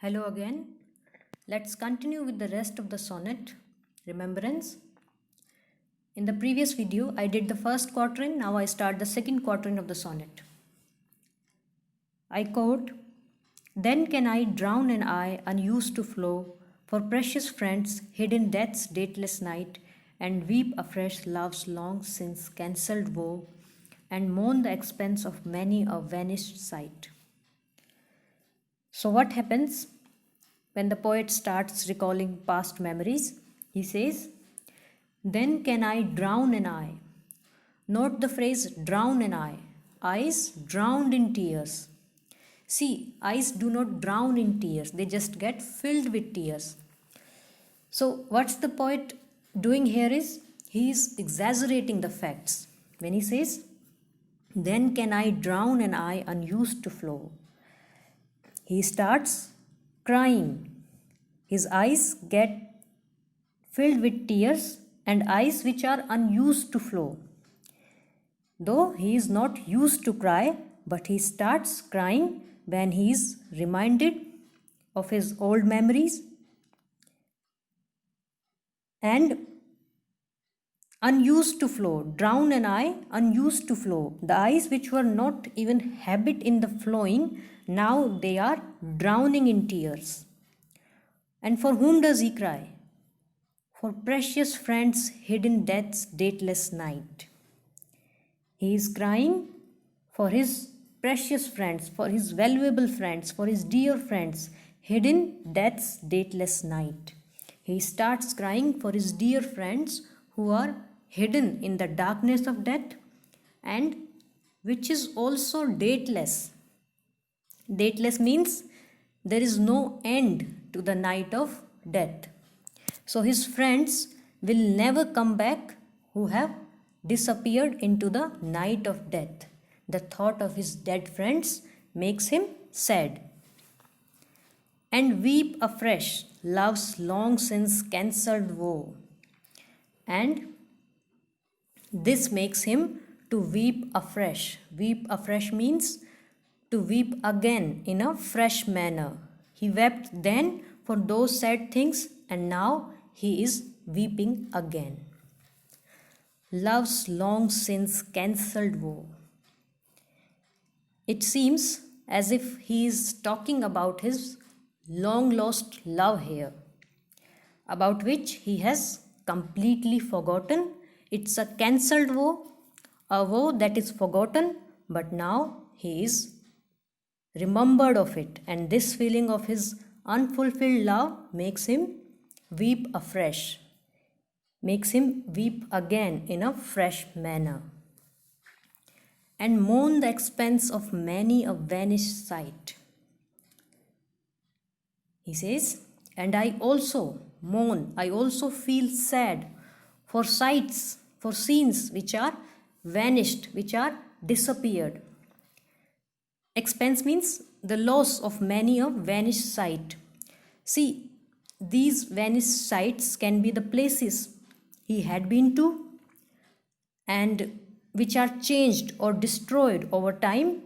Hello again. Let's continue with the rest of the sonnet, Remembrance. In the previous video, I did the first quatrain. Now I start the second quatrain of the sonnet. I quote, "Then can I drown an eye unused to flow for precious friends hid in death's dateless night, and weep afresh love's long since cancelled woe, and mourn the expense of many a vanished sight." So what happens when the poet starts recalling past memories? He says, "Then can I drown an eye." Note the phrase drown an eye. Eyes drowned in tears. See, eyes do not drown in tears, they just get filled with tears. So, what's the poet doing here is he is exaggerating the facts. When he says, "Then can I drown an eye unused to flow," he starts crying. His eyes get filled with tears, and eyes which are unused to flow. Though he is not used to cry, but he starts crying when he is reminded of his old memories and unused to flow. Drown an eye, unused to flow. The eyes which were not even habit in the flowing, now they are drowning in tears. And for whom does he cry? For precious friends hid in death's dateless night. He is crying for his precious friends, for his valuable friends, for his dear friends hid in death's dateless night. He starts crying for his dear friends who are hidden in the darkness of death and which is also dateless. Dateless means there is no end to the night of death. So his friends will never come back who have disappeared into the night of death. The thought of his dead friends makes him sad. And weep afresh love's long since cancelled woe. And this makes him to weep afresh. Weep afresh means to weep again in a fresh manner. He wept then for those sad things, and now he is weeping again. Love's long since cancelled woe. It seems as if he is talking about his long lost love here, about which he has completely forgotten. It's a cancelled woe, a woe that is forgotten, but now he is remembered of it, and this feeling of his unfulfilled love makes him weep afresh, makes him weep again in a fresh manner, and mourn the expense of many a vanished sight. He says, and I also mourn, I also feel sad for sights, for scenes which are vanished, which are disappeared. Expense means the loss of many a vanished sight. See, these vanished sights can be the places he had been to and which are changed or destroyed over time,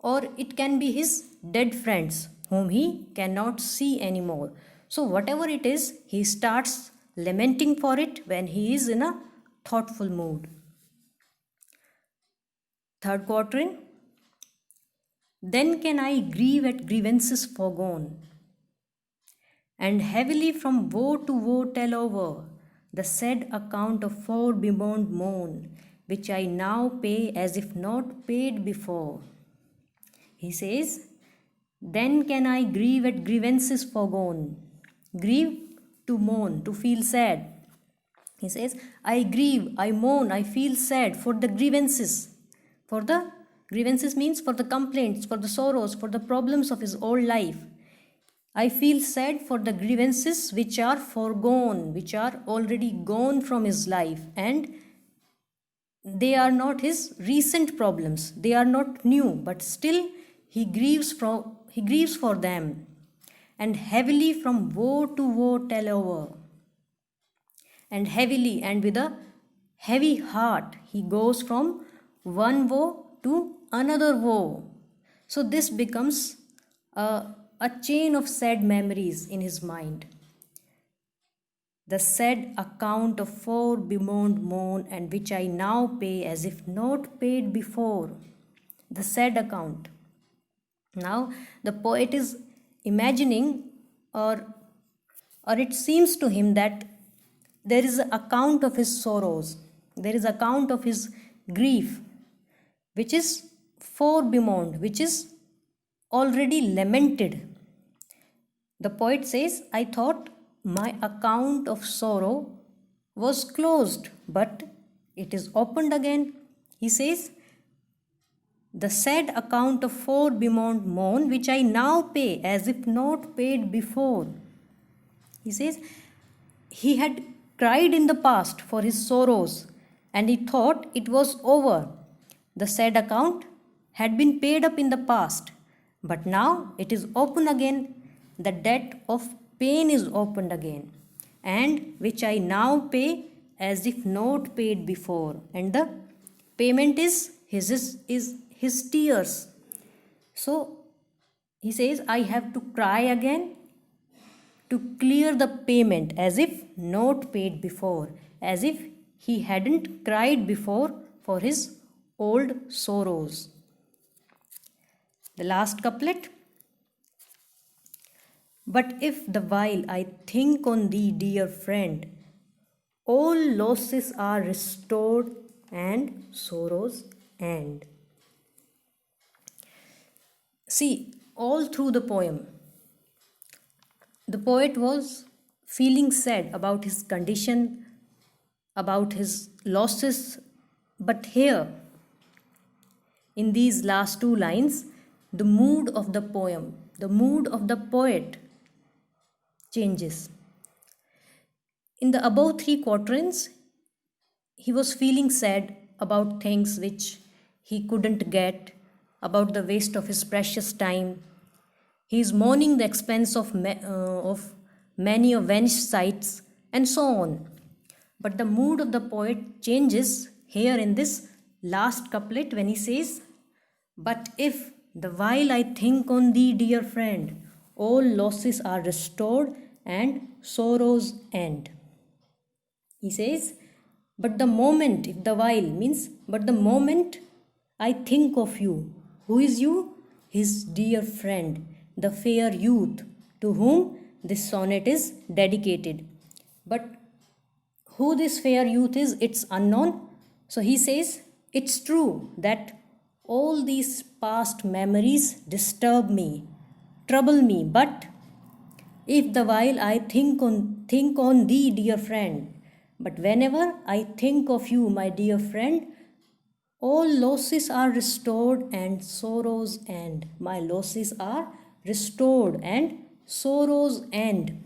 or it can be his dead friends whom he cannot see anymore. So whatever it is, he starts lamenting for it when he is in a thoughtful mood. Third quatrain. Then can I grieve at grievances foregone, and heavily from woe to woe tell over the said account of fore bemoaned moan, which I now pay as if not paid before. He says, then can I grieve at grievances foregone. Grieve to mourn, to feel sad. He says, I grieve, I mourn, I feel sad for the grievances. For the grievances means for the complaints, for the sorrows, for the problems of his old life. I feel sad for the grievances which are foregone, which are already gone from his life, and they are not his recent problems. They are not new, but still he grieves for them. And heavily from woe to woe tell over. And heavily and with a heavy heart he goes from one woe to another woe. So this becomes a a chain of sad memories in his mind. The sad account of fore bemoaned moan, and which I now pay as if not paid before. The sad account. Now the poet is imagining, or it seems to him that there is an account of his sorrows, there is account of his grief, which is fore bemoaned, which is already lamented. The poet says, I thought my account of sorrow was closed, but it is opened again. He says, the sad account of fore bemoaned moan, which I now pay as if not paid before. He says, he had cried in the past for his sorrows, and he thought it was over. The sad account had been paid up in the past, but now it is open again. The debt of pain is opened again, and which I now pay as if not paid before. And the payment is his tears. So he says, I have to cry again to clear the payment as if not paid before, as if he hadn't cried before for his old sorrows. The last couplet. But if the while I think on thee, dear friend, all losses are restored and sorrows end. See, all through the poem, the poet was feeling sad about his condition, about his losses, but here, in these last two lines, the mood of the poem, the mood of the poet changes. In the above three quatrains, he was feeling sad about things which he couldn't get, about the waste of his precious time. He is mourning the expense of many of vanished sights, and so on. But the mood of the poet changes here in this last couplet when he says, but if the while I think on thee, dear friend, all losses are restored and sorrows end. He says, but the moment, if the while means, but the moment I think of you, who is you? His dear friend, the fair youth, to whom this sonnet is dedicated. But who this fair youth is, it's unknown. So he says, it's true that all these past memories disturb me, trouble me, but if the while I think on thee, dear friend, but whenever I think of you, my dear friend, all losses are restored and sorrows end. My losses are restored and sorrows end.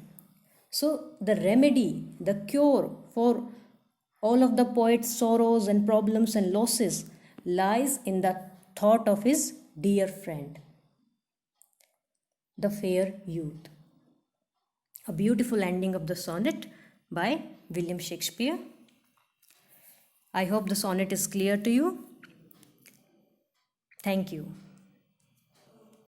So the remedy, the cure for all of the poet's sorrows and problems and losses lies in the thought of his dear friend, the fair youth. A beautiful ending of the sonnet by William Shakespeare. I hope the sonnet is clear to you. Thank you.